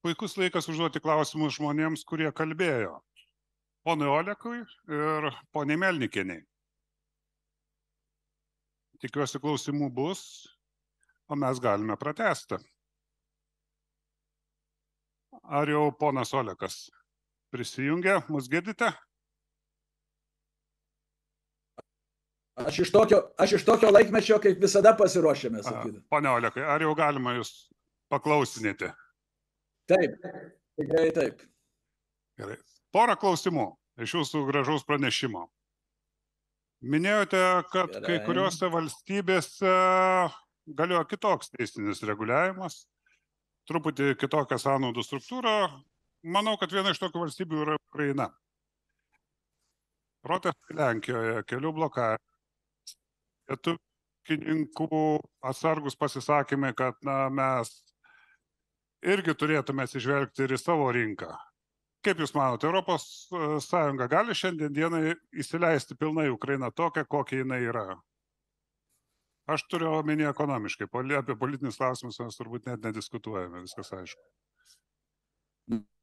Puikus laikas užduoti klausimus žmonėms, kurie kalbėjo. Ponui Olekui ir poniai Melnikieniai. Tikiuosi klausimų bus, o mes galime pratęsti. Ar jau ponas Olekas prisijungia? Mus girdite? Aš iš tokio laikmečio, kaip visada pasiruošėme, sakyti. Pone Olekai, ar jau galima jūs paklausinėti? Taip, tikrai taip. Gerai. Porą klausimų iš jūsų gražaus pranešimo. Minėjote, kad kai kuriuose valstybėse galioja kitoks teisinis reguliavimas, truputį kitokia sąnaudų struktūra. Manau, kad viena iš tokių valstybių yra Ukraina. Protestai Lenkijoje, kelių blokavimas, lietuvininkų atsargus pasisakymai, kad mes irgi turėtume atsižvelgti ir į savo rinką. Kaip Jūs manote, Europos Sąjunga gali šiandien dienai įsileisti pilnai Ukrainą tokią, kokia jinai yra? Aš turiu omeny ekonomiškai, apie politinius klausimus mes turbūt net nediskutuojame, viskas aišku.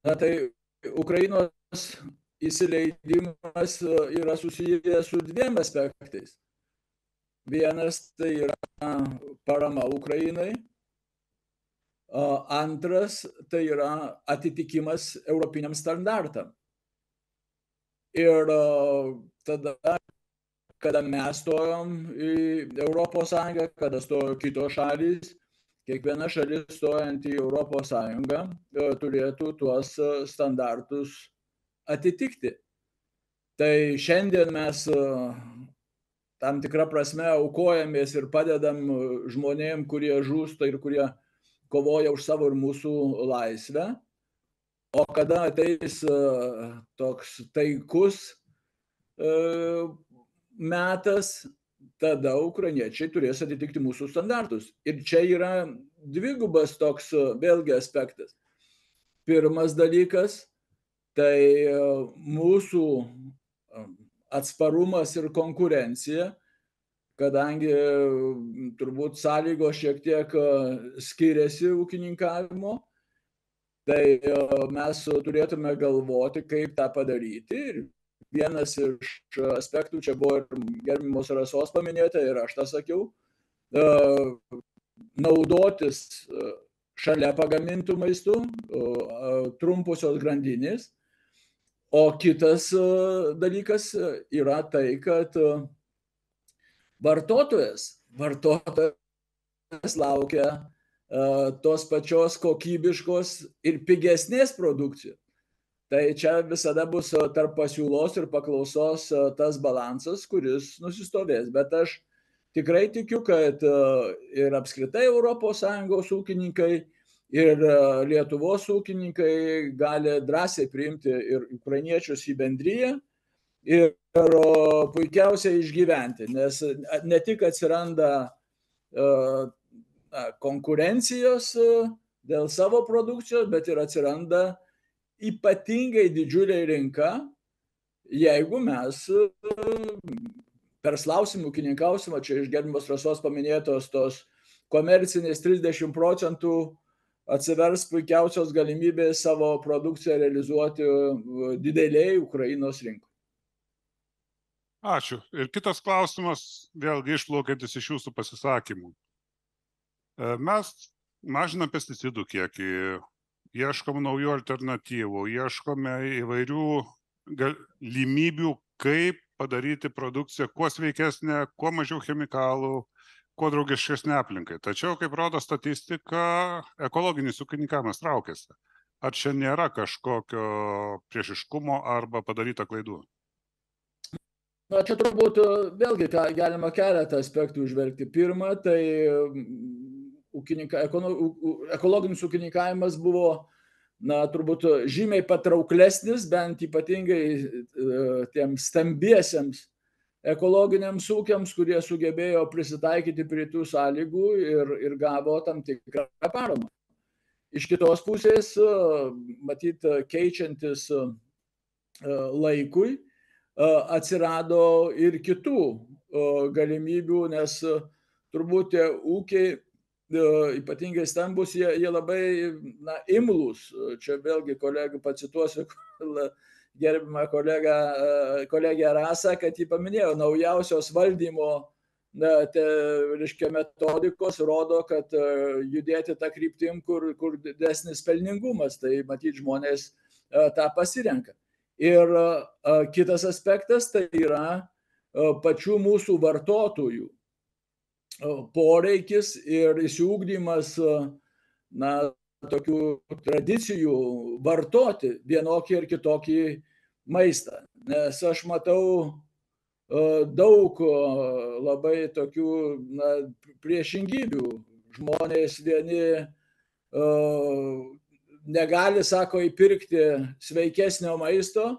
Na tai Ukrainos įsileidimas yra susijęs su dviem aspektais. Vienas tai yra parama Ukrainai, antras tai yra atitikimas europiniam standartam. Ir tada, kada mes stojom į Europos Sąjungą, kada stojo kitos šalys, kiekviena šalis stojant į Europos Sąjungą turėtų tuos standartus atitikti. Tai šiandien mes tam tikrą prasme aukojamės ir padedam žmonėm, kurie žūsta ir kurie kovoja už savo ir mūsų laisvę. O kada ateis toks taikus metas, tada ukrainiečiai turės atitikti mūsų standartus. Ir čia yra dvigubas toks vėlgi aspektas. Pirmas dalykas, tai mūsų atsparumas ir konkurencija, kadangi turbūt sąlygos šiek tiek skiriasi ūkininkavimo, tai mes turėtume galvoti, kaip tą padaryti. Ir vienas iš aspektų, čia buvo ir gerbiamos Rasos paminėta, ir aš tą sakiau, naudotis šalia pagamintų maistų, trumpusios grandinės. O kitas dalykas yra tai, kad vartotojas laukia tos pačios kokybiškos ir pigesnės produkcijos. Tai čia visada bus tarp pasiūlos ir paklausos tas balansas, kuris nusistovės. Bet aš tikrai tikiu, kad ir apskritai Europos Sąjungos ūkininkai, ir Lietuvos ūkininkai gali drąsiai priimti ir ukrainiečius į bendriją ir puikiausiai išgyventi, nes ne tik atsiranda konkurencijos dėl savo produkcijos, bet ir atsiranda ypatingai didžiulė rinka, jeigu mes perslausim, ūkininkausim, čia iš gerbiamos Rasos paminėtos tos komercinės 30% atsivers puikiausios galimybės savo produkciją realizuoti dideliai Ukrainos rinkoje. Ačiū. Ir kitas klausimas, vėlgi išplaukiantis iš jūsų pasisakymų. Mes mažinam pesticidų kiekį, ieškom naujų alternatyvų, ieškome įvairių galimybių, kaip padaryti produkciją kuo sveikesnę, kuo mažiau chemikalų, kuo draugiškesnė aplinkai. Tačiau, kaip rodo statistika, ekologinis ūkininkavimas traukiasi. Ar čia nėra kažkokio priešiškumo arba padaryta klaidų? Na, čia turbūt vėlgi galima keletą aspektų žvelgti. Pirma, tai ekologinis ūkininkavimas buvo, turbūt žymiai patrauklesnis, bent ypatingai tiems stambiesiems ekologiniams ūkiams, kurie sugebėjo prisitaikyti prie tų sąlygų ir gavo tam tikrą paramą. Iš kitos pusės, matyt, keičiantis laikui, atsirado ir kitų galimybių, nes turbūt tie ūkiai ypatingai stambus, jie labai imlūs. Čia vėlgi kolegų pacituosiu gerbimą kolegę Rasą, kad jį paminėjo, naujausios valdymo reiškia, metodikos rodo, kad judėti tą kryptim, kur didesnis pelningumas, tai matyt žmonės tą pasirenka. Ir kitas aspektas tai yra pačių mūsų vartotojų poreikis ir įsiugdymas tokių tradicijų vartoti vienokį ir kitokį maistą. Nes aš matau daug labai tokių priešingybių. Žmonės vieni negali, sako, įpirkti sveikesnio maisto,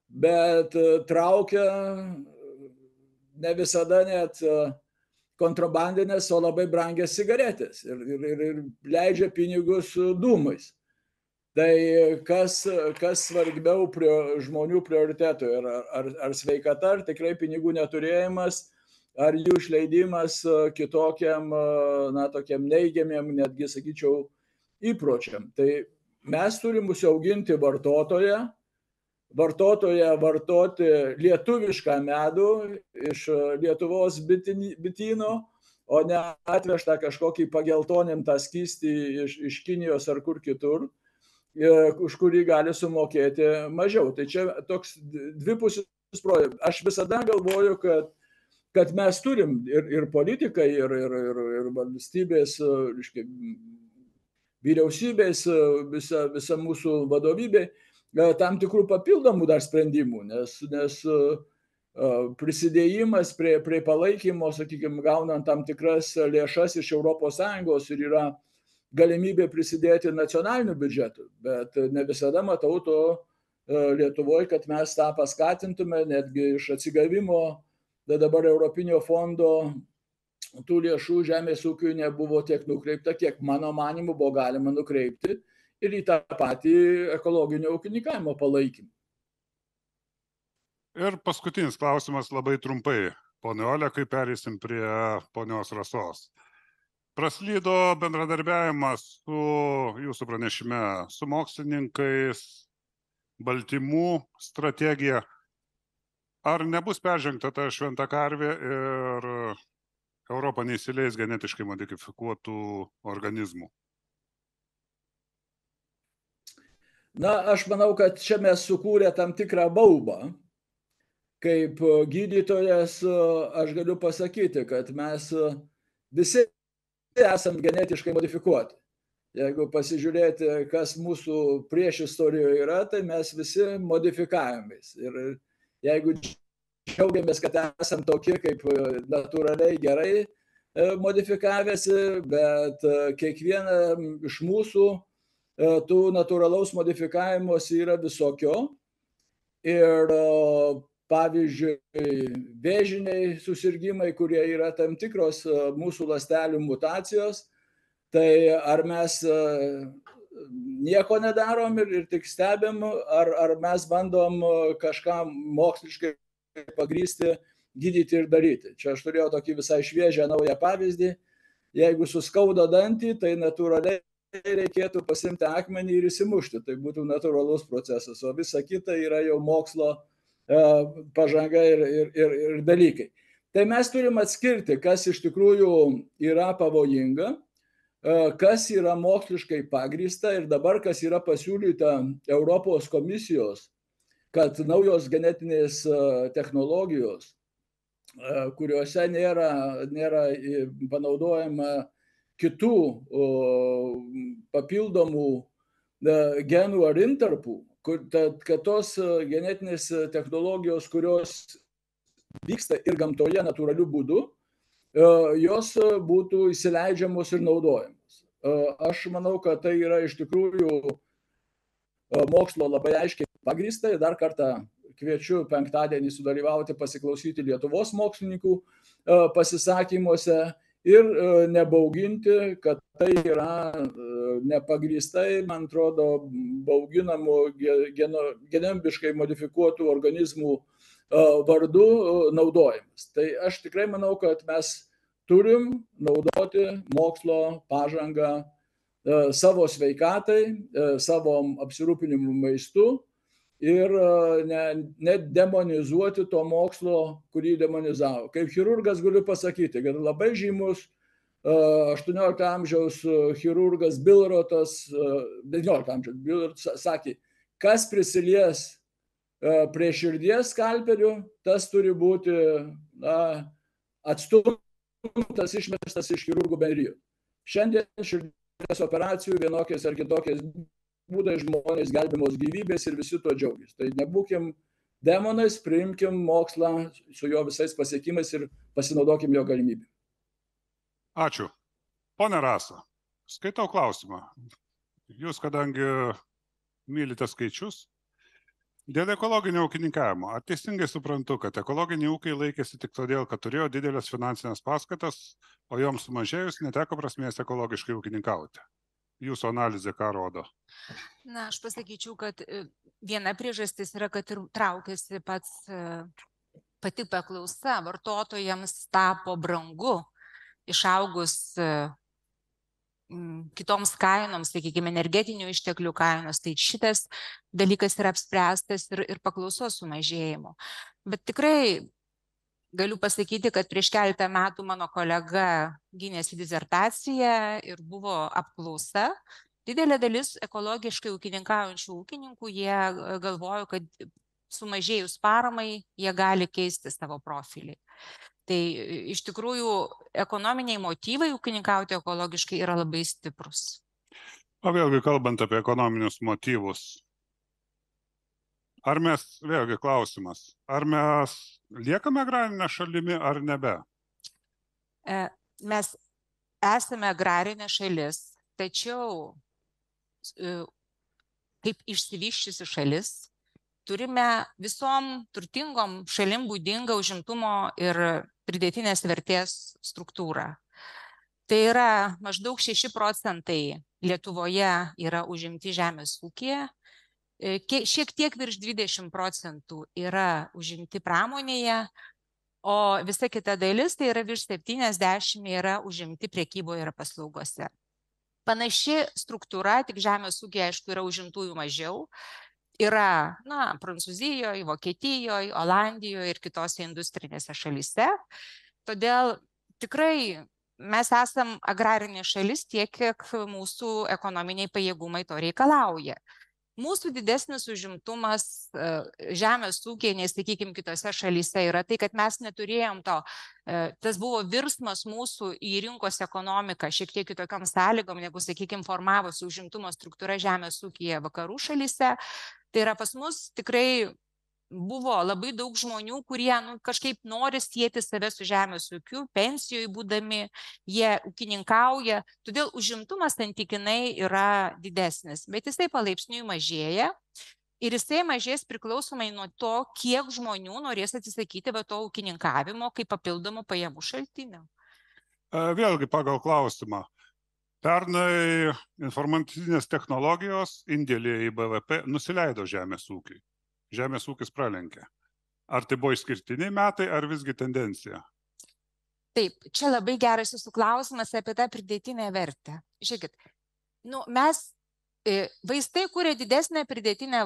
bet traukia ne visada net kontrabandinės, o labai brangias cigaretės ir leidžia pinigus dūmais. Tai kas svarbiau žmonių prioritetų, ar sveikata, ar tikrai pinigų neturėjimas, ar jų išleidimas kitokiam, tokiam neigiamiam, netgi sakyčiau, įpročiam. Tai mes turim užsiauginti vartotoją vartoti lietuvišką medų iš Lietuvos bityno, o ne atvežtą kažkokį pageltonintą skystį iš Kinijos ar kur kitur, už kurį gali sumokėti mažiau. Tai čia toks dvipusis projektas. Aš visada galvoju, kad mes turim ir politikai, ir valstybės, vyriausybės, visa mūsų vadovybė, tam tikrų papildomų dar sprendimų, nes prisidėjimas prie palaikymo, sakykime, gaunant tam tikras lėšas iš ES ir yra galimybė prisidėti nacionaliniu biudžetu, bet ne visada matau to Lietuvoje, kad mes tą paskatintume, netgi iš atsigavimo dabar Europinio fondo tų lėšų žemės ūkiui nebuvo tiek nukreipta, kiek mano manimu buvo galima nukreipti ir į tą patį ekologinio ūkininkavimo palaikymą. Ir paskutinis klausimas labai trumpai. Pone Olekai, pereisim prie ponios Rasos. Praslydo bendradarbiavimas su jūsų pranešime, su mokslininkais, baltymų strategija. Ar nebus peržengta ta šventa karvė ir Europa neįsileis genetiškai modifikuotų organizmų? Aš manau, kad čia mes sukūrė tam tikrą baubą. Kaip gydytojas aš galiu pasakyti, kad mes visi esam genetiškai modifikuoti. Jeigu pasižiūrėti, kas mūsų priešistorijoje yra, tai mes visi modifikavomės. Ir jeigu džiaugiamės, kad esam tokie kaip natūraliai gerai modifikavęsi, bet kiekviena iš mūsų tų natūralaus modifikavimuose yra visokio. Ir pavyzdžiui, vėžiniai susirgymai, kurie yra tam tikros mūsų ląstelių mutacijos, tai ar mes nieko nedarom ir tik stebim, ar mes bandom kažką moksliškai pagrįsti, gydyti ir daryti. Čia aš turėjau tokį visai šviežią naują pavyzdį. Jeigu suskauda dantį, tai natūraliai reikėtų pasimti akmenį ir įsimušti. Tai būtų natūralus procesas, o visa kita yra jau mokslo pažanga ir dalykai. Tai mes turim atskirti, kas iš tikrųjų yra pavojinga, kas yra moksliškai pagrįsta ir dabar kas yra pasiūlyta Europos komisijos, kad naujos genetinės technologijos, kuriuose nėra panaudojama kitų papildomų genų ar intarpų, kad tos genetinės technologijos, kurios vyksta ir gamtoje natūraliu būdu, jos būtų įsileidžiamos ir naudojamos. Aš manau, kad tai yra iš tikrųjų mokslo labai aiškiai pagrįsta ir dar kartą kviečiu penktadienį sudalyvauti, pasiklausyti Lietuvos mokslininkų pasisakymuose ir nebauginti, kad tai yra nepagrįstai, man atrodo, bauginamų genetiškai modifikuotų organizmų vardu naudojimas. Tai aš tikrai manau, kad mes turim naudoti mokslo pažangą savo sveikatai, savo apsirūpinimu maistu ir nedemonizuoti to mokslo, kurį demonizavo. Kaip chirurgas galiu pasakyti, kad labai žymus 18 amžiaus chirurgas Bilrotas, 19 amžiaus Bilrotas sakė, kas prisilies prie širdies skalpelių, tas turi būti atstumtas, išmestas iš chirurgų bendrijų. Šiandien širdies operacijų vienokiais ar kitokiais būdais žmonės gelbimos gyvybės ir visi to džiaugiasi. Tai nebūkim demonais, priimkim mokslą su jo visais pasiekimais ir pasinaudokim jo galimybę. Ačiū. Pone Rasa, skaitau klausimą. Jūs, kadangi mylite skaičius, dėl ekologinio ūkininkavimo, ar teisingai suprantu, kad ekologiniai ūkiai laikėsi tik todėl, kad turėjo didelės finansinės paskatas, o joms sumažėjus neteko prasmės ekologiškai ūkininkauti? Jūsų analizė ką rodo? Na, aš pasakyčiau, kad viena priežastis yra, kad ir traukiasi pati paklausa, vartotojams tapo brangu, išaugus kitoms kainoms, sakykime, energetinių išteklių kainos, tai šitas dalykas yra apspręstas ir paklausos sumažėjimo. Bet tikrai galiu pasakyti, kad prieš keletą metų mano kolega gynėsi disertaciją ir buvo apklausa. Didelė dalis ekologiškai ūkininkaujančių ūkininkų, jie galvojo, kad sumažėjus paramai, jie gali keisti savo profilį. Tai iš tikrųjų ekonominiai motyvai ūkininkauti ekologiškai yra labai stiprus. O vėlgi kalbant apie ekonominius motyvus, ar mes, vėlgi klausimas, ar mes liekame agrarinę šalimi ar nebe? Mes esame agrarinė šalis, tačiau kaip išsivysčiusi šalis, turime visom turtingom šalim būdingą užimtumo ir pridėtinės vertės struktūrą. Tai yra maždaug 6% Lietuvoje yra užimti žemės ūkyje, šiek tiek virš 20% yra užimti pramonėje, o visa kita dalis, tai yra virš 70% yra užimti prekyboje ir paslaugose. Panaši struktūra, tik žemės ūkyje, aišku, yra užimtųjų mažiau. Yra, Prancūzijoje, Vokietijoje, Olandijoje ir kitose industrinėse šalyse. Todėl tikrai mes esam agrarinė šalis tiek, kiek mūsų ekonominiai pajėgumai to reikalauja. Mūsų didesnis užimtumas žemės ūkiai, nei, sakykime, kitose šalyse yra tai, kad mes neturėjom to, tas buvo virsmas mūsų į rinkos ekonomiką šiek tiek kitokiom sąlygom, negu, sakykime, formavosi užimtumo struktūra žemės ūkyje vakarų šalyse. Tai yra pas mus tikrai buvo labai daug žmonių, kurie kažkaip nori sieti save su žemės ūkiu, pensijoje būdami, jie ūkininkauja, todėl užimtumas santykinai yra didesnis, bet jisai palaipsniui mažėja ir jisai mažės priklausomai nuo to, kiek žmonių norės atsisakyti to ūkininkavimo kaip papildomų pajamų šaltinio. Vėlgi pagal klausimą. Pernai informacinės technologijos indėlį į BVP nusileido žemės ūkiui. Žemės ūkis pralenkė. Ar tai buvo išskirtiniai metai, ar visgi tendencija? Taip, čia labai geras jūsų klausimas apie tą pridėtinę vertę. Žiūrėkit, vaistai kuria didesnę pridėtinę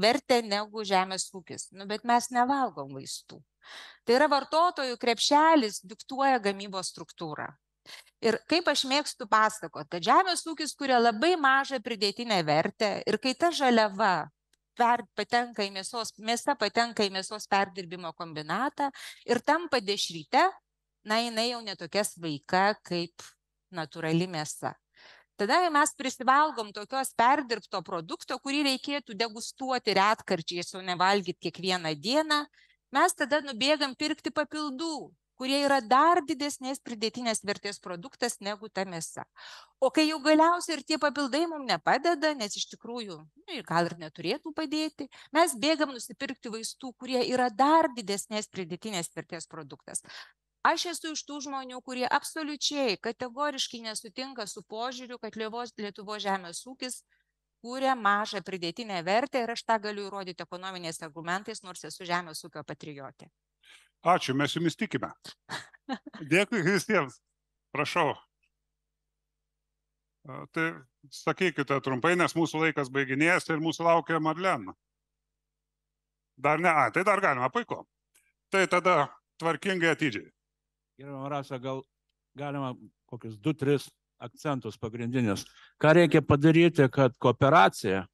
vertę negu žemės ūkis, bet mes nevalgom vaistų. Tai yra vartotojų krepšelis diktuoja gamybos struktūrą. Ir kaip aš mėgstu pasakoti, kad žemės ūkis kuria labai mažą pridėtinę vertę ir kai ta žaliava mėsa patenka į mėsos perdirbimo kombinatą ir tampa dešryte, jinai jau netokia sveika kaip natūrali mėsa. Tada mes prisivalgom tokios perdirbto produkto, kurį reikėtų degustuoti retkarčiais, o nevalgyti kiekvieną dieną, mes tada nubėgam pirkti papildų, kurie yra dar didesnės pridėtinės vertės produktas negu ta mėsa. O kai jau galiausiai ir tie papildai mums nepadeda, nes iš tikrųjų gal ir neturėtų padėti, mes bėgam nusipirkti vaistų, kurie yra dar didesnės pridėtinės vertės produktas. Aš esu iš tų žmonių, kurie absoliučiai kategoriškai nesutinka su požiūriu, kad Lietuvos žemės ūkis kūrė mažą pridėtinę vertę ir aš tą galiu įrodyti ekonominiais argumentais, nors esu žemės ūkio patriotė. Ačiū, mes jumis tikime. Dėkui visiems. Prašau. Tai sakykite trumpai, nes mūsų laikas baiginėjasi ir mūsų laukia Marlena. Dar ne, tai dar galima, puiku. Tai tada tvarkingai atidžiai. Gerbiama Rasa, gal galima kokius 2-3 akcentus pagrindinius. Ką reikia padaryti, kad kooperacija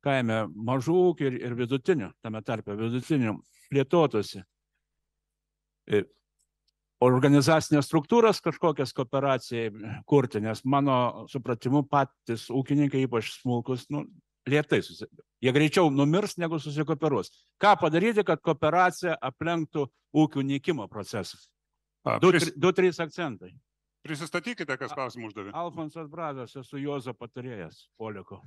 kaime mažų ūkių ir vidutinių, tame tarpe vidutinių, plėtotųsi. Organizacinės struktūras kažkokias kooperacijai kurti, nes mano supratimu patys ūkininkai, ypač smulkus, lėtai jie greičiau numirs, negu susikooperuos. Ką padaryti, kad kooperacija aplenktų ūkių nykimo procesą? 2-3 akcentai. Prisistatykite, kas klausimą uždavė. Alfonsas Brazas, esu Juozo patarėjas, Poliko.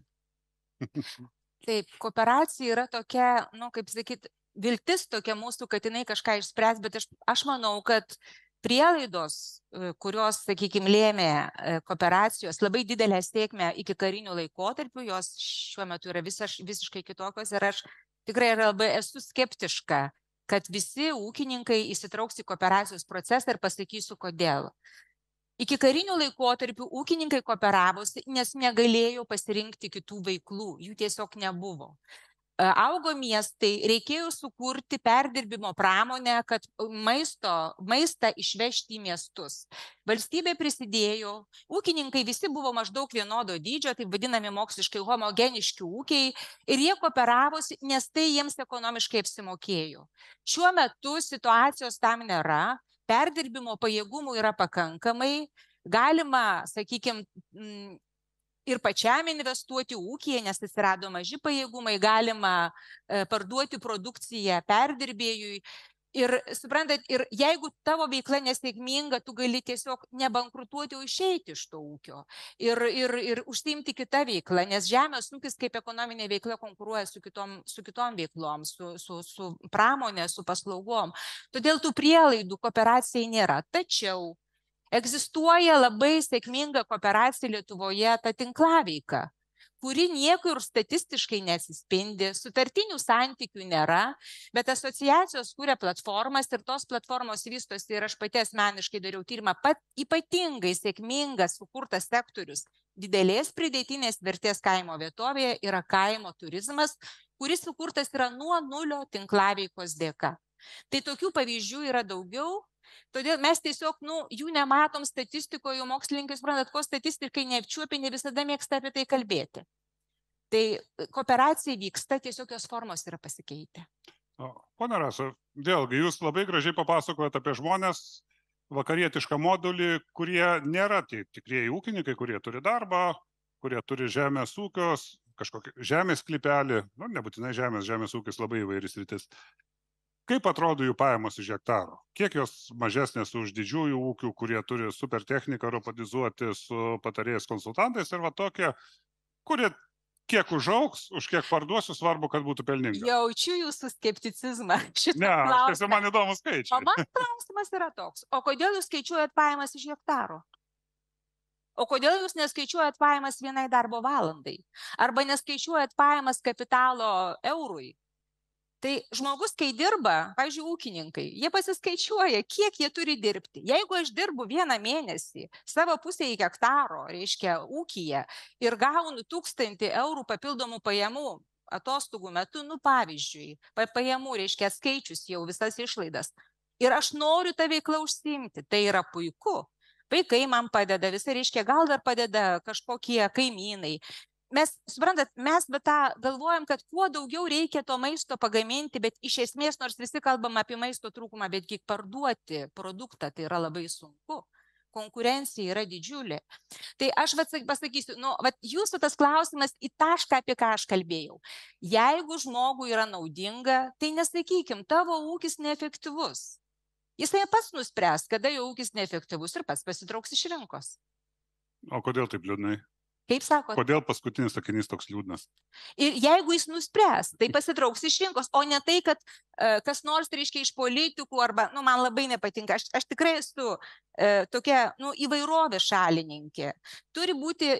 Taip, kooperacija yra tokia, kaip sakyt, viltis tokia mūsų, kad jinai kažką išspręs, bet aš manau, kad prielaidos, kurios, sakykime, lėmė kooperacijos labai didelę sėkmę iki karinių laikotarpių, jos šiuo metu yra visiškai kitokios ir aš tikrai labai esu skeptiška, kad visi ūkininkai įsitrauks į kooperacijos procesą ir pasakysiu, kodėl. Iki karinių laikotarpių ūkininkai kooperavosi, nes negalėjo pasirinkti kitų veiklų, jų tiesiog nebuvo. Augo miestai, reikėjo sukurti perdirbimo pramonę, kad maistą išvežti į miestus. Valstybė prisidėjo, ūkininkai visi buvo maždaug vienodo dydžio, taip vadinami moksliškai homogeniški ūkiai, ir jie kooperavosi, nes tai jiems ekonomiškai apsimokėjo. Šiuo metu situacijos tam nėra, perdirbimo pajėgumų yra pakankamai, galima, sakykime, ir pačiam investuoti ūkyje, nes atsirado maži pajėgumai, galima parduoti produkciją perdirbėjui. Ir suprantat, ir jeigu tavo veikla nesėkminga, tu gali tiesiog nebankrutuoti, o išeiti iš to ūkio ir užsiimti kitą veiklą, nes žemės ūkis kaip ekonominė veikla konkuruoja su kitom veiklom, su pramonė, su paslaugom. Todėl tų prielaidų kooperacijai nėra. Tačiau egzistuoja labai sėkminga kooperacija Lietuvoje, ta tinklaveika, kuri niekur statistiškai nesispindi, sutartinių santykių nėra, bet asociacijos kūrė platformas ir tos platformos vystosi ir aš pati asmeniškai dariau tyrimą, ypatingai sėkmingas sukurtas sektorius didelės pridėtinės vertės kaimo vietovėje yra kaimo turizmas, kuris sukurtas yra nuo nulio tinklaveikos dėka. Tai tokių pavyzdžių yra daugiau. Todėl mes tiesiog, jų nematom statistikoje, mokslininkai, suprantat, ko statistikai neapčiuopia, ne visada mėgsta apie tai kalbėti. Tai kooperacija vyksta, tiesiog jos formos yra pasikeitę. Pone Rasa, vėlgi, jūs labai gražiai papasakojate apie žmonės, vakarietišką modulį, kurie nėra tikrieji ūkininkai, kurie turi darbą, kurie turi žemės ūkios, kažkokį žemės klipelį, nebūtinai žemės ūkis labai įvairis rytis. Kaip atrodo jų pajamos iš hektaro? Kiek jos mažesnės už didžiųjų ūkių, kurie turi super techniką robotizuoti su patarėjais konsultantais ir tokie, kurie kiek užaugs, už kiek parduosiu, svarbu, kad būtų pelninga. Jaučiu jūsų skepticizmą. Ne, man įdomu skaičiai. O man klausimas yra toks, o kodėl jūs skaičiuojat pajamas iš hektaro? O kodėl jūs neskaičiuojat pajamas vienai darbo valandai? Arba neskaičiuojat pajamas kapitalo eurui? Tai žmogus, kai dirba, pavyzdžiui, ūkininkai, jie pasiskaičiuoja, kiek jie turi dirbti. Jeigu aš dirbu vieną mėnesį savo pusėje hektaro, reiškia, ūkyje, ir gaunu 1000 eurų papildomų pajamų atostogų metu, pavyzdžiui, pajamų, reiškia, skaičius jau visas išlaidas, ir aš noriu tą veiklą užsiimti, tai yra puiku. Vaikai man padeda, visi, reiškia, gal dar padeda kažkokie kaimynai. Mes, suprantat, mes galvojam, kad kuo daugiau reikia to maisto pagaminti, bet iš esmės, nors visi kalbam apie maisto trūkumą, bet kiek parduoti produktą, tai yra labai sunku. Konkurencija yra didžiulė. Tai aš pasakysiu, jūsų tas klausimas į tašką, apie ką aš kalbėjau. Jeigu žmogui yra naudinga, tai nesakykim, tavo ūkis neefektyvus. Jisai pats nuspręs, kada jo ūkis neefektyvus ir pats pasitrauks iš rinkos. O kodėl taip liūdnai? Kaip sakot? Kodėl paskutinis sakinys toks liūdnas? Ir jeigu jis nuspręs, tai pasitrauks iš rinkos, o ne tai, kad kas nors, reiškia, iš politikų arba, man labai nepatinka. Aš tikrai esu tokia, įvairovės šalininkė. Turi būti,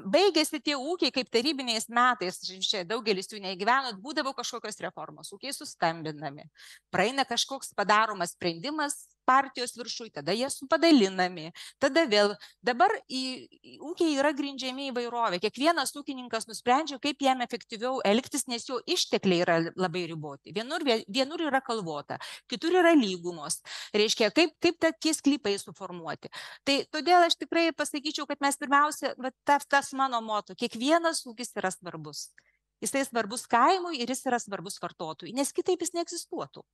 baigėsi tie ūkiai kaip tarybiniais metais, čia daugelis jų neįgyvenot, būdavo kažkokios reformos, ūkiai sustambinami, praeina kažkoks padaromas sprendimas partijos viršui, tada jie supadalinami, tada vėl. Dabar ūkiai yra grindžiami įvairovė. Kiekvienas ūkininkas nusprendžia, kaip jam efektyviau elgtis, nes jo ištekliai yra labai riboti. Vienur yra kalvota, kitur yra lygumos. Reiškia, kaip tie sklypai suformuoti. Tai todėl aš tikrai pasakyčiau, kad mes pirmiausia, tas mano moto, kiekvienas ūkis yra svarbus. Jisai svarbus kaimui ir jis yra svarbus vartotojui, nes kitaip jis neegzistuotų.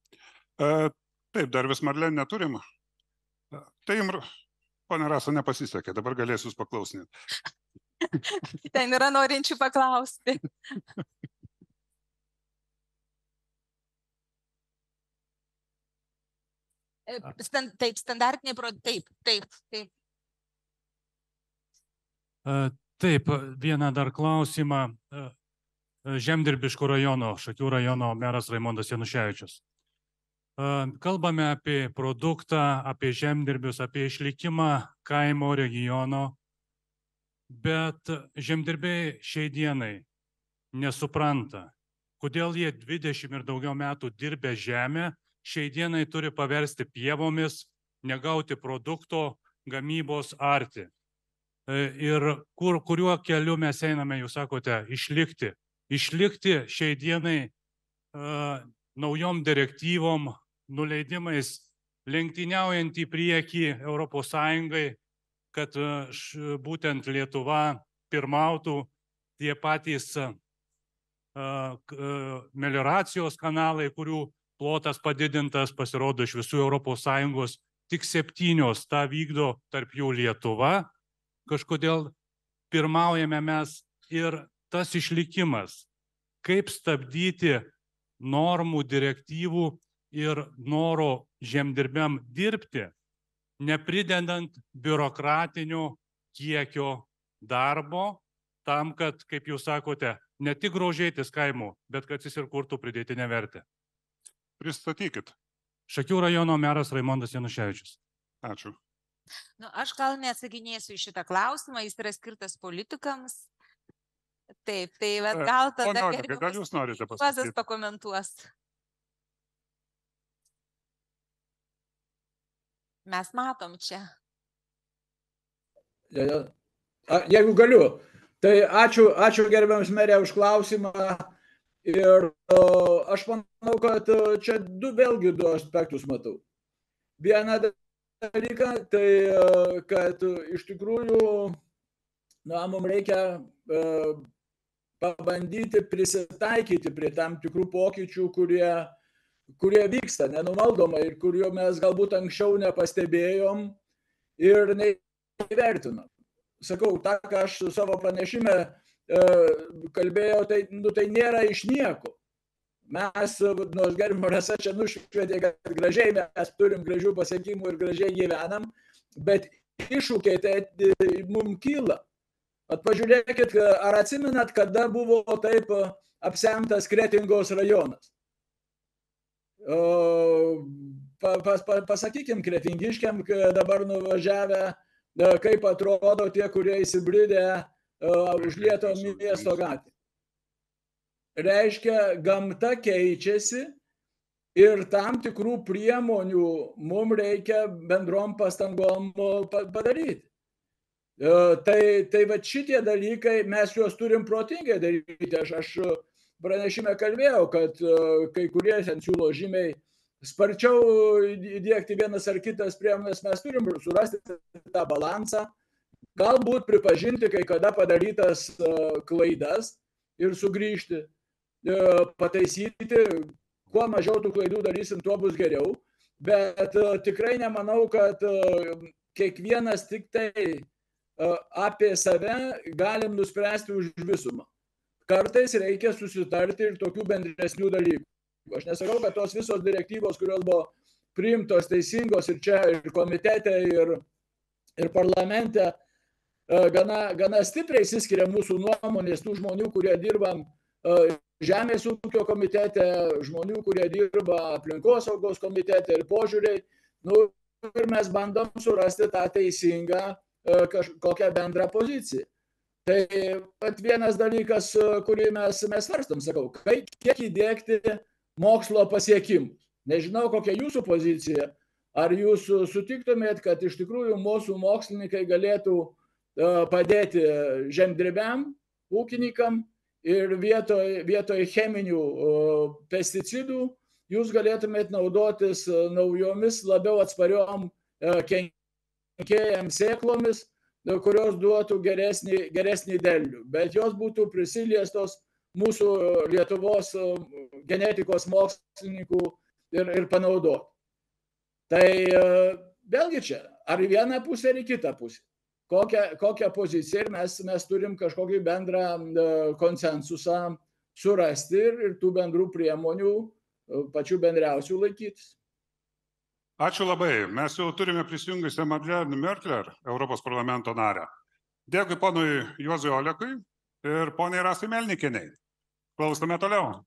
Taip, dar vis Marlen neturim. Tai jums, ponia Rasa, nepasisekė, dabar galėsiu jūs paklausinėti. Ten yra norinčių paklausti. Taip, standartiniai taip. Taip, vieną dar klausimą. Žemdirbiško rajono, Šakių rajono meras Raimondas Januševičius. Kalbame apie produktą, apie žemdirbius, apie išlikimą kaimo regiono, bet žemdirbiai šiai dienai nesupranta, kodėl jie 20 ir daugiau metų dirbę žemę, šiai dienai turi paversti pievomis, negauti produkto, gamybos arti. Ir kuriuo keliu mes einame, jūs sakote, išlikti. Išlikti šiai dienai naujom direktyvom, nuleidimais, lenktyniaujant į priekį Europos Sąjungai, kad būtent Lietuva pirmautų, tie patys melioracijos kanalai, kurių plotas padidintas, pasirodo iš visų Europos Sąjungos, tik 7 tą vykdo, tarp jų Lietuva. Kažkodėl pirmaujame mes ir tas išlikimas, kaip stabdyti normų, direktyvų ir noro žemdirbiam dirbti, nepridedant biurokratinio kiekio darbo, tam, kad, kaip jūs sakote, ne tik grožėtis kaimu, bet kad jis ir kurtų pridėtinę vertę. Pristatykit. Šakių rajono meras Raimondas Januševičius. Ačiū. Aš gal neatsakinėsiu į šitą klausimą, jis yra skirtas politikams. Taip, tai gal tada gal jūs norite pasakyti? Pakomentuos. Mes matom čia. Jeigu galiu, tai ačiū gerbiamas merė už klausimą. Ir aš manau, kad čia vėlgi du aspektus matau. Vieną dalyką, tai kad iš tikrųjų mums reikia pabandyti prisitaikyti prie tam tikrų pokyčių, kurie vyksta nenumaldomai ir kuriuo mes galbūt anksčiau nepastebėjom ir neįvertinom. Sakau, tą, ką aš savo pranešime kalbėjau, tai nėra iš nieko. Mes, nors gerbiama Rasa čia nušvietė, kad gražiai mes turim gražių pasiekimų ir gražiai gyvenam, bet iššūkiai tai mums kyla. Pažiūrėkit, ar atsimenat, kada buvo taip apsemtas Kretingos rajonas? Pasakykim kretingiškiam, dabar nuvažiavę, kaip atrodo tie, kurie įsibridę užlieto miesto gatvę. Reiškia, gamta keičiasi ir tam tikrų priemonių mums reikia bendrom pastangom padaryti. Tai va šitie dalykai, mes juos turim protingai daryti. Aš pranešime kalbėjau, kad kai kurie siūlo žymiai sparčiau įdiegti vienas ar kitas priemonės, mes turim surasti tą balansą, galbūt pripažinti kai kada padarytas klaidas ir sugrįžti, pataisyti, kuo mažiau tų klaidų darysim, tuo bus geriau, bet tikrai nemanau, kad kiekvienas tik tai apie save galim nuspręsti už visumą. Kartais reikia susitarti ir tokių bendresnių dalykų. Aš nesakau, kad tos visos direktyvos, kurios buvo priimtos teisingos ir čia, ir komitete, ir parlamente, gana stipriai išsiskiria mūsų nuomonės tų žmonių, kurie dirbam Žemės ūkio komitete, žmonių, kurie dirba aplinkosaugos komitete ir požiūriai. Nu, ir mes bandom surasti tą teisingą kažkokią bendrą poziciją. Tai pat vienas dalykas, kurį mes svarstam, sakau, kiek įdiegti mokslo pasiekimus. Nežinau, kokia jūsų pozicija. Ar jūs sutiktumėt, kad iš tikrųjų mūsų mokslininkai galėtų padėti žemdirbiam, ūkininkam ir vietoj cheminių pesticidų jūs galėtumėt naudotis naujomis, labiau atspariom kenkėjams sėklomis, kurios duotų geresnį derlių, bet jos būtų prisiliestos mūsų Lietuvos genetikos mokslininkų ir panaudoti. Tai vėlgi čia, ar į vieną pusę, ar į kitą pusę. Kokią poziciją ir mes turim kažkokį bendrą konsensusą surasti ir tų bendrų priemonių pačių bendriausių laikytis. Ačiū labai. Mes jau turime prisijungusią Madeleine Mörtler, Europos parlamento narę. Dėkui ponui Juozui Olekui ir poniai Rasai Melnikienei. Klausome toliau.